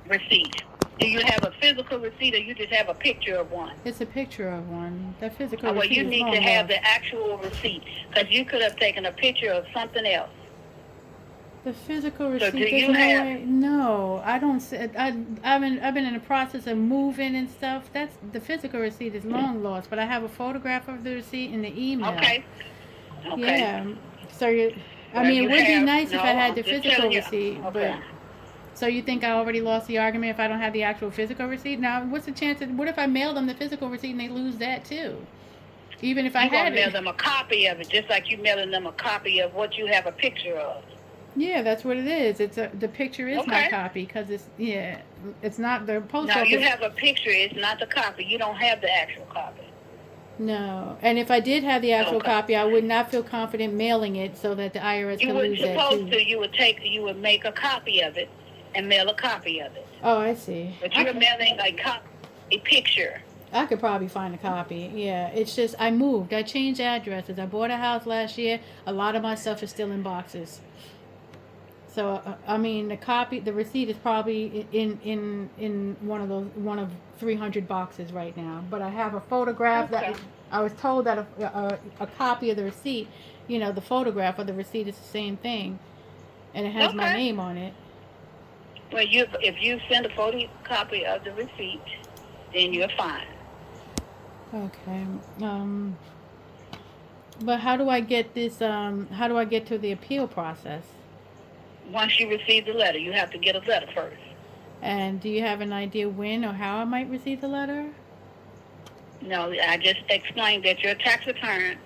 receipt? Do you have a physical receipt, or you just have a picture of one? It's a picture of one. The physical Well, receipt you is need to long have lost. the actual receipt, because you could have taken a picture of something else. The physical So do receipt, there's you no have? way. No, I don't. I've been in the process of moving and stuff. That's the physical receipt is long lost, but I have a photograph of the receipt in the email. Okay, okay. Yeah. So you, I Well, mean, it you would be have. nice if I No, had I'm the just physical telling you. receipt, Okay. but so you think I already lost the argument if I don't have the actual physical receipt? Now, what's the chance? What if I mail them the physical receipt and they lose that too? Even if I You're gonna had mail it. them a copy of it, just like you mailing them a copy of what you have a picture of. Yeah, that's what it is. The picture is my Okay. copy because it's not the post Now you office. have a picture. It's not the copy. You don't have the actual copy. No, and if I did have the actual Okay. copy, I would not feel confident mailing it so that the IRS You could wouldn't lose that supposed too. to. You would make a copy of it and mail a copy of it. Oh, I see. But you're mailing a picture. I could probably find a copy. Yeah, it's just I moved. I changed addresses. I bought a house last year. A lot of my stuff is still in boxes. So I mean, the receipt is probably in one of 300 boxes right now. But I have a photograph that Okay. I was told that a copy of the receipt, the photograph of the receipt is the same thing, and it has my Okay. name on it. Well, if you send a photocopy of the receipt, then you're fine. Okay. But how do I get this? How do I get to the appeal process? Once you receive the letter, you have to get a letter first. And do you have an idea when or how I might receive the letter? No, I just explained that your tax return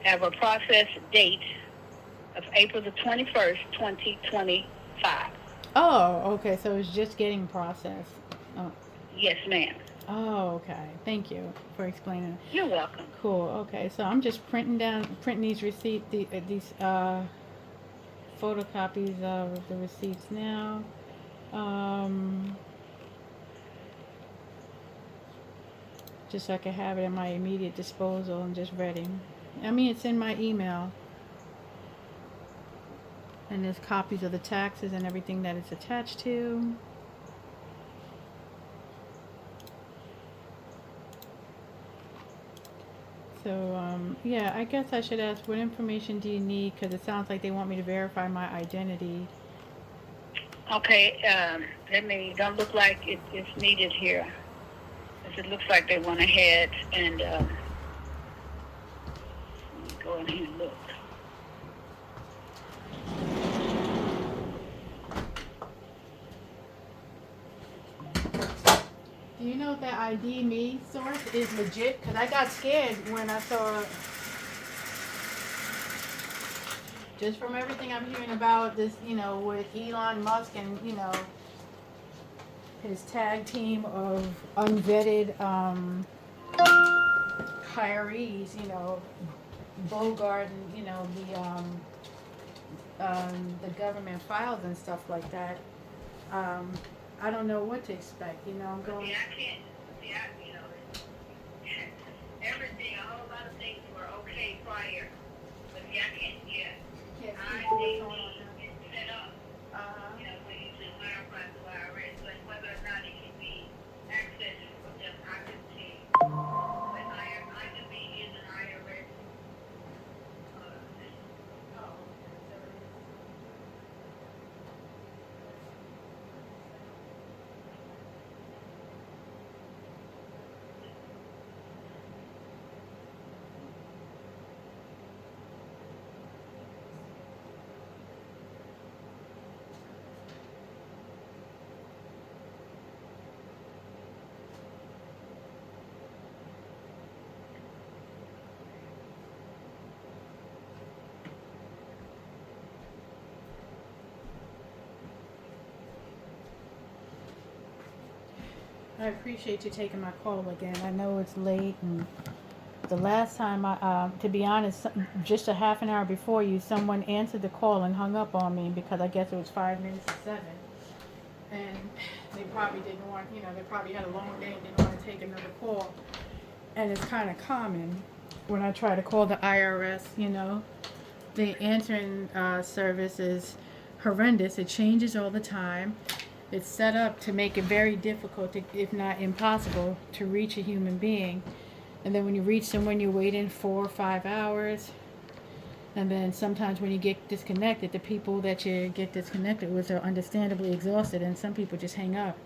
have a process date of April the 21st, 2025. Oh, okay. So it's just getting processed. Oh, Yes, ma'am. oh, okay. Thank you for explaining. You're welcome. Cool. Okay, so I'm just printing these these photocopies of the receipts now. Um, just so I can have it at my immediate disposal and just ready. I mean, it's in my email, and there's copies of the taxes and everything that it's attached to. So, yeah, I guess I should ask what information do you need? Because it sounds like they want me to verify my identity. Okay, don't look like it's needed here. 'Cause it looks like they went ahead and let me go in here and look. Do you know if that ID me source is legit? Because I got scared when I saw, just from everything I'm hearing about this, with Elon Musk and, his tag team of unvetted hirees, Bogart and, the government files and stuff like that. Um, I don't know what to expect. I'm But going. see, I can't. See, everything, a whole lot of things were okay prior. But see, I can't. Yeah, Can't I speak for what's need going on is set up. now. Uh-huh. We usually verify through IRS, but whether or not it can be accessed from them, I can see. But IMB is an IRS system. Oh, okay. So it is. I appreciate you taking my call again. I know it's late, and the last time to be honest, just a half an hour before you, someone answered the call and hung up on me because I guess it was 5 minutes to 7, and they probably didn't want, they probably had a long day and didn't want to take another call. And it's kind of common when I try to call the IRS. The answering service is horrendous. It changes all the time. It's set up to make it very difficult, to, if not impossible, to reach a human being. And then when you reach someone, you're waiting 4 or 5 hours. And then sometimes when you get disconnected, the people that you get disconnected with are understandably exhausted, and some people just hang up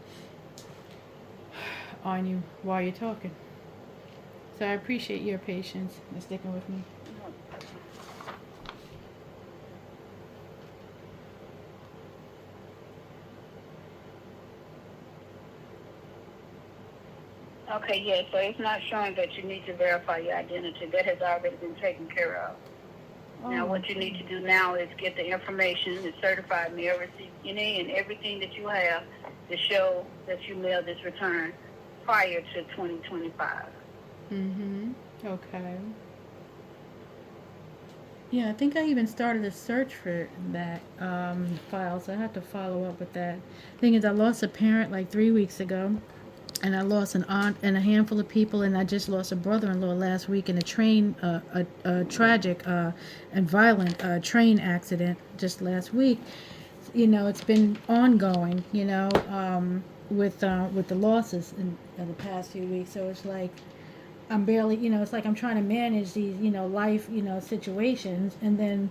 on you while you're talking. So I appreciate your patience and sticking with me. Okay, yes, so it's not showing that you need to verify your identity. That has already been taken care of. Now, what you need to do now is get the information, the certified mail receipt, any and everything that you have to show that you mailed this return prior to 2025. Mm-hmm. Okay. Yeah, I think I even started a search for that file, so I have to follow up with that. Thing is, I lost a parent like 3 weeks ago, and I lost an aunt and a handful of people, and I just lost a brother-in-law last week in a train, a tragic and violent train accident just last week. You know, it's been ongoing. You know, with the losses in the past few weeks. So it's like I'm barely, you know, it's like I'm trying to manage these, you know, life, you know, situations, and then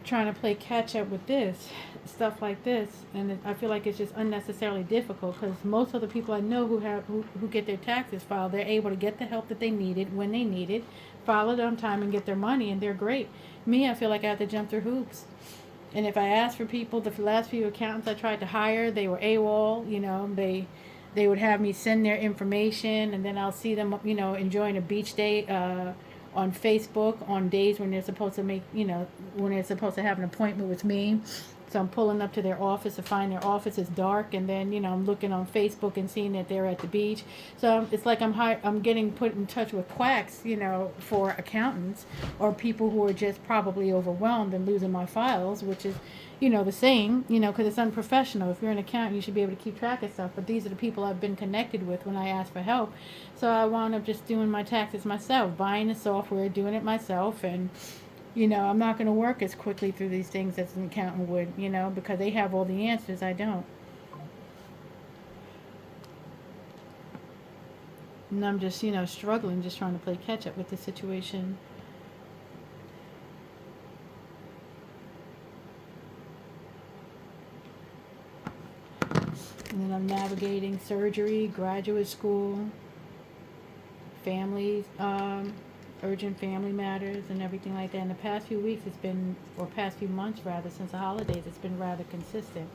trying to play catch up with this stuff like this, and I feel like it's just unnecessarily difficult because most of the people I know who get their taxes filed, they're able to get the help that they needed when they need it, file it on time, and get their money, and they're great. Me, I feel like I have to jump through hoops. And if I ask for people, the last few accountants I tried to hire, they were AWOL. You know, they would have me send their information, and then I'll see them, you know, enjoying a beach day on Facebook on days when they're supposed to make, you know, when they're supposed to have an appointment with me. So I'm pulling up to their office to find their office is dark, and then, you know, I'm looking on Facebook and seeing that they're at the beach. So it's like I'm getting put in touch with quacks, you know, for accountants or people who are just probably overwhelmed and losing my files, which is, you know, the same, you know, because it's unprofessional. If you're an accountant, you should be able to keep track of stuff. But these are the people I've been connected with when I ask for help. So I wound up just doing my taxes myself, buying the software, doing it myself, and you know, I'm not going to work as quickly through these things as an accountant would, you know, because they have all the answers. I don't. And I'm just, you know, struggling, just trying to play catch up with the situation. And then I'm navigating surgery, graduate school, families, urgent family matters, and everything like that. In the past few weeks, it's been, or past few months rather, since the holidays, it's been rather consistent.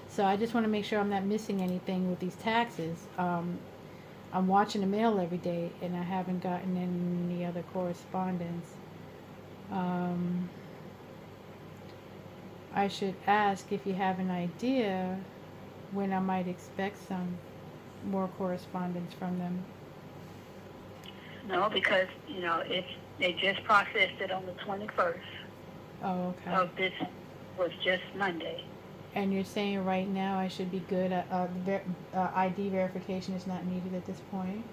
So I just want to make sure I'm not missing anything with these taxes. I'm watching the mail every day, and I haven't gotten any other correspondence. Um, I should ask if you have an idea when I might expect some more correspondence from them. No, because, you know, they just processed it on the 21st Oh, okay. of this, was just Monday. And you're saying right now I should be good at ID verification is not needed at this point?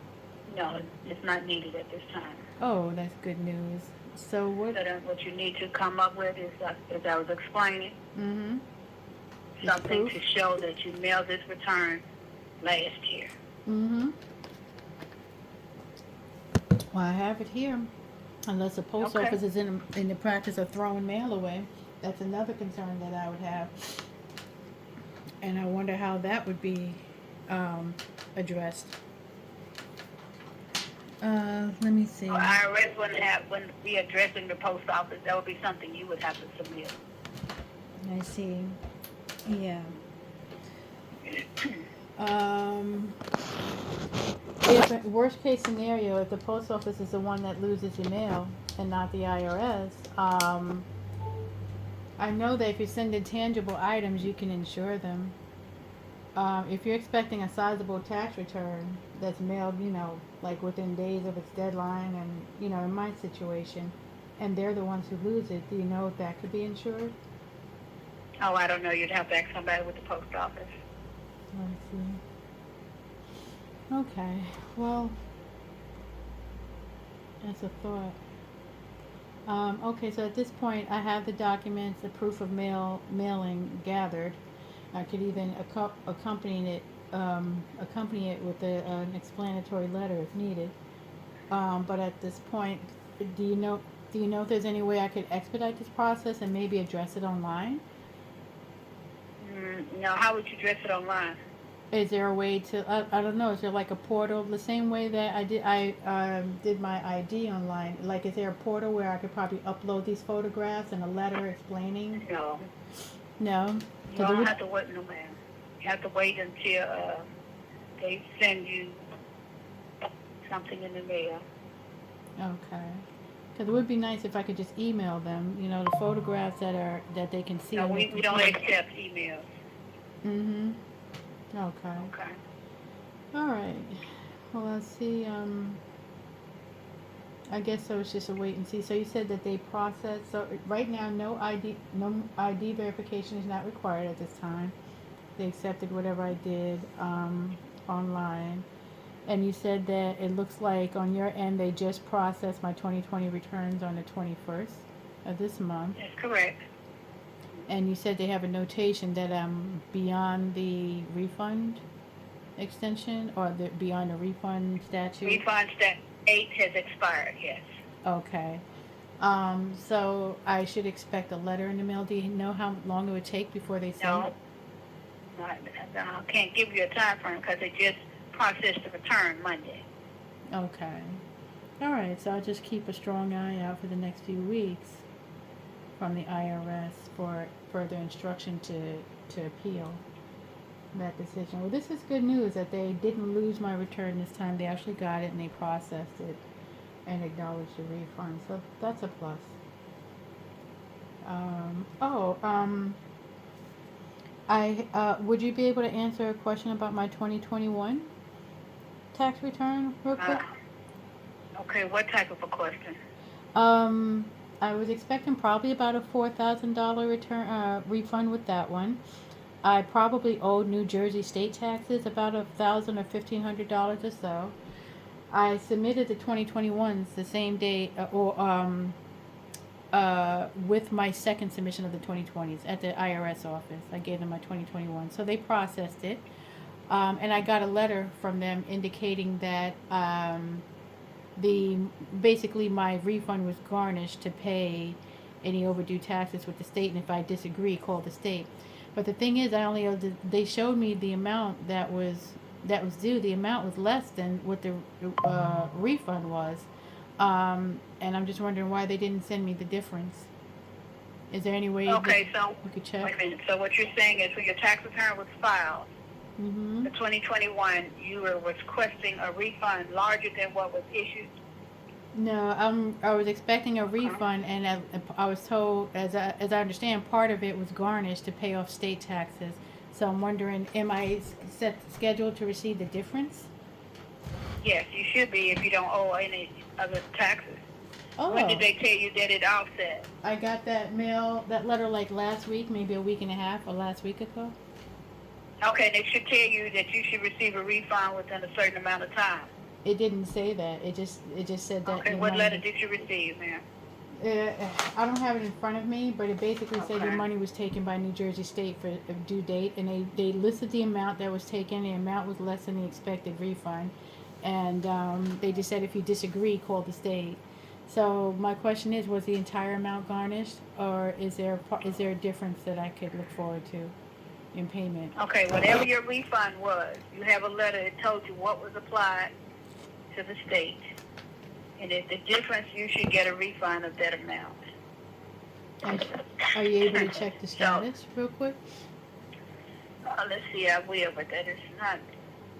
No, it's not needed at this time. Oh, that's good news. So what? So then what you need to come up with is, as I was explaining, Mm-hmm. something to show that you mailed this return last year. Mm-hmm. Well, I have it here. Unless the post Okay. office is in the practice of throwing mail away. That's another concern that I would have. And I wonder how that would be addressed. Let me see. Well, IRS wouldn't be addressing the post office. That would be something you would have to submit. I see. Yeah. Um, if worst case scenario, if the post office is the one that loses your mail and not the IRS, I know that if you send in tangible items, you can insure them. If you're expecting a sizable tax return that's mailed, you know, like within days of its deadline, and you know, in my situation, and they're the ones who lose it, do you know if that could be insured? Oh, I don't know. You'd have to ask somebody with the post office. I see. Okay. Well, that's a thought. Okay, so at this point, I have the documents, the proof of mailing gathered. I could even accompany it with an explanatory letter if needed. But at this point, do you know do you know if there's any way I could expedite this process and maybe address it online? No, how would you address it online? Is there a way to I don't know, is there like a portal the same way that I did my ID online? Like is there a portal where I could probably upload these photographs and a letter explaining? No. No, You because it don't would. have to wait, no ma'am. You have to wait until they send you something in the mail. Okay. Because it would be nice if I could just email them, the photographs that they can see No, on their we don't computer. accept emails. Mm-hmm. Okay. Okay. All right. Well, let's see. I guess so. It's just a wait and see. So you said that they process. So right now, no ID verification is not required at this time. They accepted whatever I did online. And you said that it looks like on your end they just processed my 2020 returns on the 21st of this month. That's correct. And you said they have a notation that I'm beyond the refund extension or beyond the refund statute. Refund date has expired, yes. Okay. So I should expect a letter in the mail. Do you know how long it would take before they send it? No, I can't give you a time frame because they just processed the return Monday. Okay. All right. So I'll just keep a strong eye out for the next few weeks from the IRS for further instruction to appeal that decision. Well, this is good news that they didn't lose my return this time. They actually got it and they processed it and acknowledged the refund. So that's a plus. Would you be able to answer a question about my 2021 tax return real quick? Okay, what type of a question? I was expecting probably about a $4,000 refund with that one. I probably owed New Jersey state taxes about $1,000 or $1,500 or so. I submitted the 2021s the same day, with my second submission of the 2020s at the IRS office. I gave them my 2021, so they processed it, and I got a letter from them indicating that basically my refund was garnished to pay any overdue taxes with the state, and if I disagree, call the state. But the thing is, they showed me the amount that was due. The amount was less than what the refund was, and I'm just wondering why they didn't send me the difference. Is there any way Okay, that so you could check? wait a minute. So what you're saying is when your tax return was filed, Mm-hmm. the 2021, you were requesting a refund larger than what was issued? No, I was expecting a refund, and I was told, as I understand, part of it was garnished to pay off state taxes. So I'm wondering, am I scheduled to receive the difference? Yes, you should be if you don't owe any other taxes. Oh, When did they tell you that it offset? I got that letter like last week, maybe a week and a half, or last week ago. Okay, they should tell you that you should receive a refund within a certain amount of time. It didn't say that. It just said that. Okay, what letter did you receive, ma'am? I don't have it in front of me, but it basically said your Okay. money was taken by New Jersey State for a due date, and they listed the amount that was taken. The amount was less than the expected refund, and they just said if you disagree, call the state. So my question is, was the entire amount garnished, or is there a difference that I could look forward to in payment? Okay, whatever your refund was, you have a letter that told you what was applied to the state. And if the difference, you should get a refund of that amount. Are you able to check the status real quick? Let's see, I will, but that is not...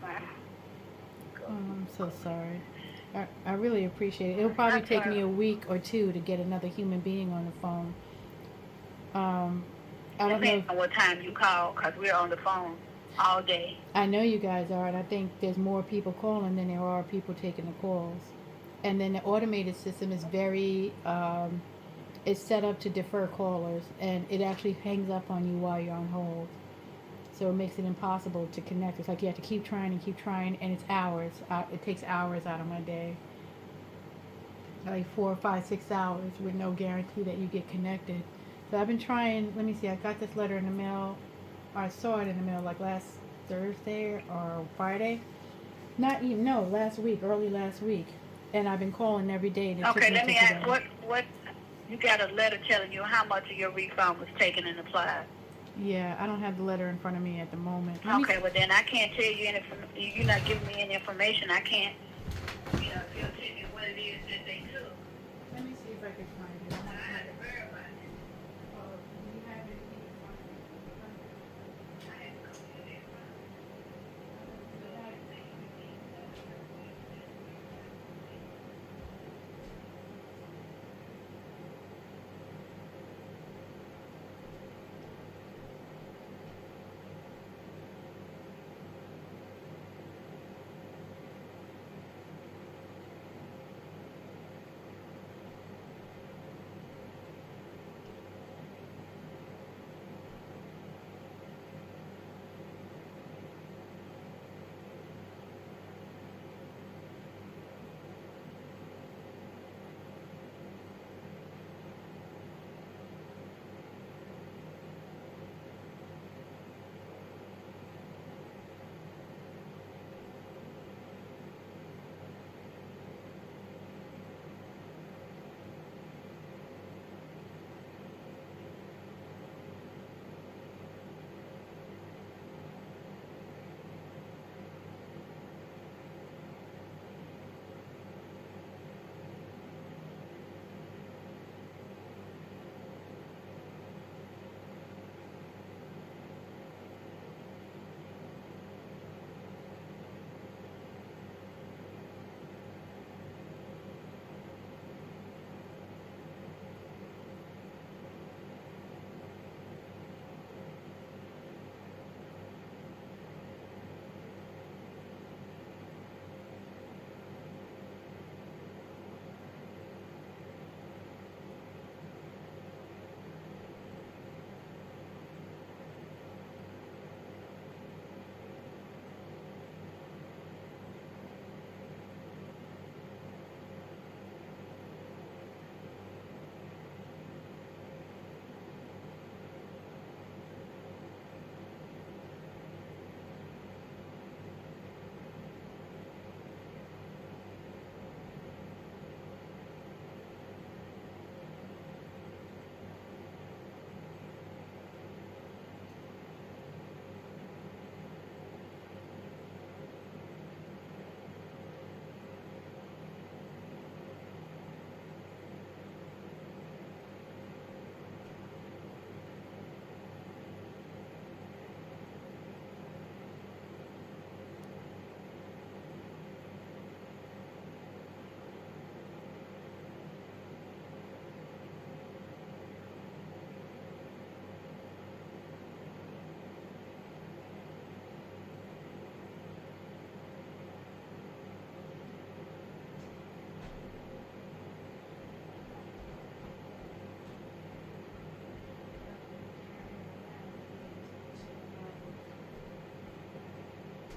Oh, I'm so sorry. I really appreciate it. It'll probably take me a week or two to get another human being on the phone. I don't know. Depends on what time you call, because we're on the phone all day. I know you guys are, and I think there's more people calling than there are people taking the calls. And then the automated system is it's set up to defer callers, and it actually hangs up on you while you're on hold. So it makes it impossible to connect. It's like you have to keep trying, and it's hours. It takes hours out of my day. Like 4, 5, 6 hours with no guarantee that you get connected. So I've been trying. Let me see. I got this letter in the mail I saw it in the mail like last Thursday or Friday. Not even, no, last week, early last week. And I've been calling every day and it took Okay, me let to me ask, today. what, you got a letter telling you how much of your refund was taken and applied? Yeah, I don't have the letter in front of me at the moment. Let me Okay, well then I can't tell you any, you're not giving me any information. I can't, if you'll tell me what it is that they took. let me see if I can find it. I had to verify it. Oh, you have it in front of you. I had to go through that. So I say you need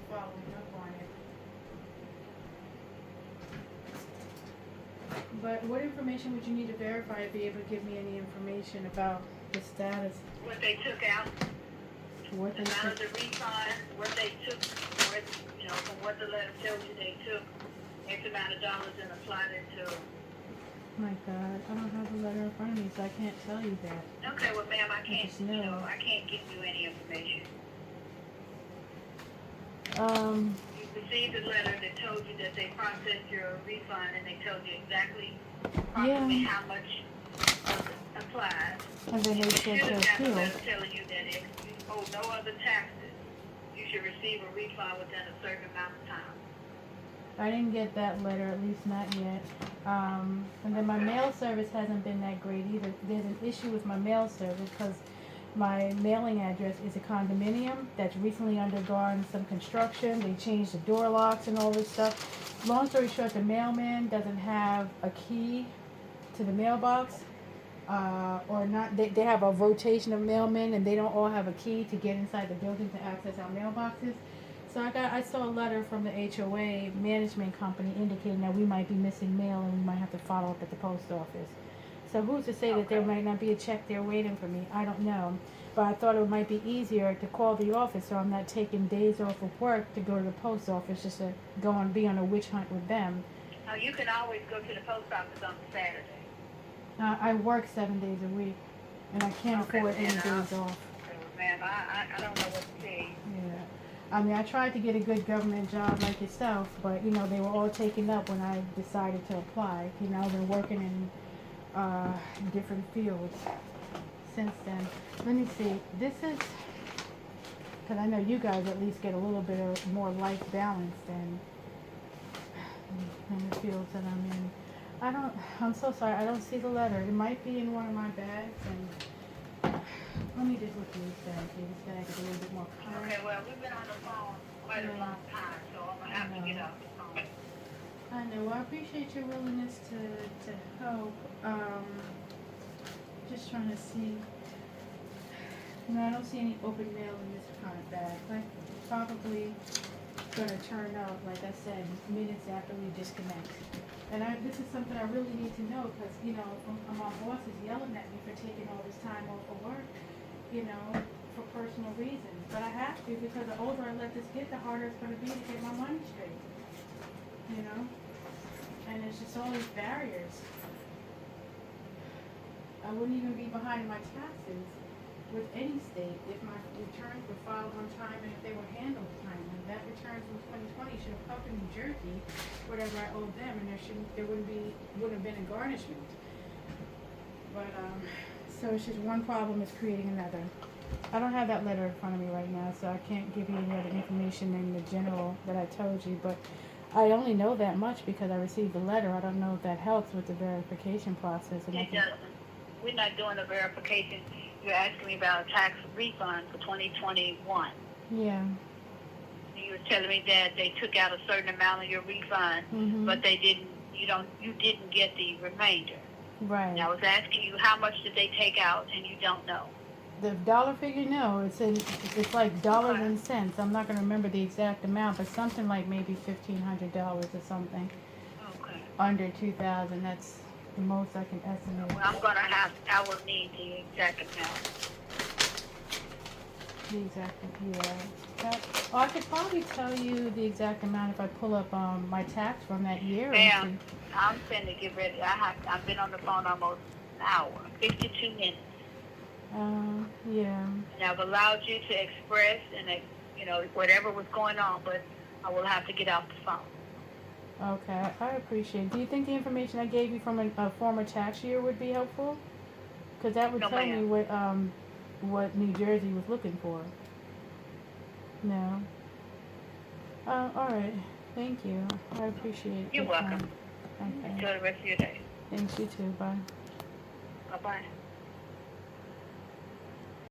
following up on it. But what information would you need to verify to be able to give me any information about the status? what they took out, What the they amount of took? the refund, what they took, what, from what the letter tells you they took X amount of dollars and applied it to. My God, I don't have the letter in front of me, so I can't tell you that. Okay, well, ma'am, I can't, just know. I can't give you any information. Um, You received a letter that told you that they processed your refund and they told you exactly approximately Yeah. how much applied. and then they You said should to have got the appeal. letter telling you that if you owe no other taxes, you should receive a refund within a certain amount of time. I didn't get that letter, at least not yet. And then my mail service hasn't been that great either. There's an issue with my mail service because my mailing address is a condominium that's recently undergone some construction. They changed the door locks and all this stuff. Long story short, the mailman doesn't have a key to the mailbox. Or not, they have a rotation of mailmen and they don't all have a key to get inside the building to access our mailboxes. So I saw a letter from the HOA management company indicating that we might be missing mail and we might have to follow up at the post office. So who's to say that there Okay. might not be a check there waiting for me? I don't know. But I thought it might be easier to call the office so I'm not taking days off of work to go to the post office just to go and be on a witch hunt with them. Now, you can always go to the post office on Saturday. I work 7 days a week, and I can't Okay, afford any then days off. ma'am, I don't know what to tell you. Yeah. I mean, I tried to get a good government job like yourself, but, you know, they were all taken up when I decided to apply. You know, I've been working in different fields since then. Let me see. This is, because I know you guys at least get a little bit of more life balance than the fields that I'm in. I'm so sorry, I don't see the letter. It might be in one of my bags, and let me just look at this bag here. This bag is a little bit more clear. Okay, well, we've been on the phone quite a long time, so I'm going to have to get off the phone. I know. I appreciate your willingness to help. Just trying to see. No, I don't see any open mail in this front bag. Like, probably gonna turn up, like I said, minutes after we disconnect. And this is something I really need to know because, you know, my boss is yelling at me for taking all this time off of work, you know, for personal reasons. But I have to because the older I let this get, the harder it's gonna be to get my money straight. You know? And it's just all these barriers. I wouldn't even be behind in my taxes with any state if my returns were filed on time and if they were handled timely. That return from 2020 should have covered New Jersey, whatever I owed them, and there wouldn't have been a garnishment. But so it's just one problem is creating another. I don't have that letter in front of me right now, so I can't give you any other information than the general that I told you. But I only know that much because I received the letter. I don't know if that helps with the verification process. It doesn't. We're not doing a verification. You're asking me about a tax refund for 2021. Yeah. You were telling me that they took out a certain amount of your refund, but they didn't. You didn't get the remainder. Right. And I was asking you how much did they take out, and you don't know. The dollar figure, no, it's like dollars and cents. I'm not gonna remember the exact amount, but something like maybe $1,500 or something. Okay. Under 2,000. That's the most I can estimate. Well, I will need the exact amount. The exact, yeah. I could probably tell you the exact amount if I pull up my tax from that year. Ma'am, I'm finna get ready. I've been on the phone almost an hour, 52 minutes. Yeah. And I've allowed you to express and whatever was going on, but I will have to get off the phone. Okay, I appreciate it. Do you think the information I gave you from a former tax year would be helpful? Because that would tell me what New Jersey was looking for. No. All right. Thank you. I appreciate it. You're welcome. Okay. Enjoy the rest of your day. Thanks, you too. Bye. Bye-bye.